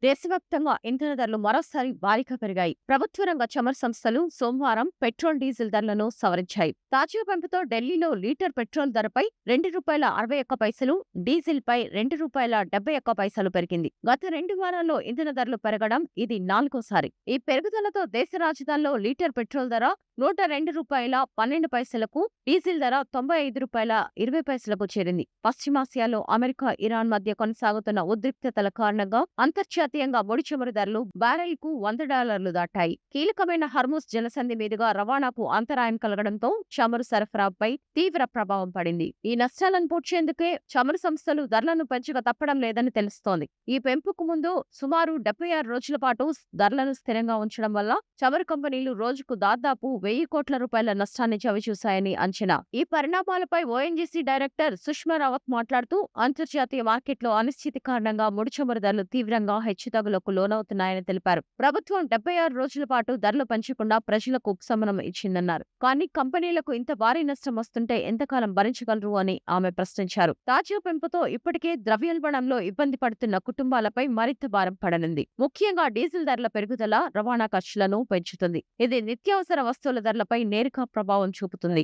దేశవ్యాప్తంగా ఇంధన ధరలు మరోసారి భారీగా పెరిగాయి. ప్రభుత్వ రంగ చమురు సంస్థలు సోమవారం పెట్రోల్, డీజిల్ ధరలను సవరించాయి. తాజా పెంపుతో ఢిల్లీలో లీటర్ పెట్రోల్ ధరపై ₹2.61, డీజిల్పై ₹2.71 పెరిగింది. గత 2 వారాల్లో ఇంధన ధరలు పెరగడం ఇది నాలుగోసారి. ఈ పెరుగుదలతో దేశ రాజధానిలో లీటర్ పెట్రోల్ ధర ₹102.12, డీజిల్ ధర ₹95.20కు చేరింది. పశ్చిమాసియాలో అమెరికా, ఇరాన్ మధ్య కొనసాగుతున్న ఉద్రిక్తతల కారణంగా అంతర్జాతీయంగా ముడి చమురు ధరలు బ్యారెల్కు $100 దాటాయి. కీలకమైన హర్ముజ్ జలసంధి మీదుగా రవాణాకు అంతరాయం కలగడంతో చమురు సరఫరాపై తీవ్ర ప్రభావం పడింది. ఈ నష్టాలను పూడ్చేందుకే చమురు సంస్థలు ధరలను పెంచక తప్పడం లేదని తెలుస్తోంది. ఈ పెంపుకు ముందు సుమారు 76 రోజుల పాటు ధరలను స్థిరంగా ఉంచడం వల్ల చమురు కంపెనీలు రోజుకు దాదాపు ₹1000 కోట్ల నష్టాన్ని చవిచూశాయని అంచనా. ఈ పరిణామాలపై ఓఎన్జీసీ డైరెక్టర్ సుష్మా రావత్ మాట్లాడుతూ అంతర్జాతీయ మార్కెట్లో అనిశ్చితి కారణంగా ముడి చమురు ధరలు తీవ్రంగా హెచ్చుతగ్గులకు లోనవుతున్నాయని తెలిపారు. ప్రభుత్వం 76 రోజుల పాటు ధరలు పెంచకుండా ప్రజలకు ఉపశమనం ఇచ్చిందన్నారు. కానీ కంపెనీలకు ఇంత భారీ నష్టం వస్తుంటే ఎంతకాలం భరించగలరు అని ఆమె ప్రశ్నించారు. తాజా పెంపుతో ఇప్పటికే ద్రవ్యోల్బణంలో ఇబ్బంది పడుతున్న కుటుంబాలపై మరింత భారం పడనుంది. ముఖ్యంగా డీజిల్ ధరల పెరుగుదల రవాణా ఖర్చులను పెంచుతుంది. ఇది నిత్యావసర వస్తువుల ధరలపై నేరుగా ప్రభావం చూపుతుంది.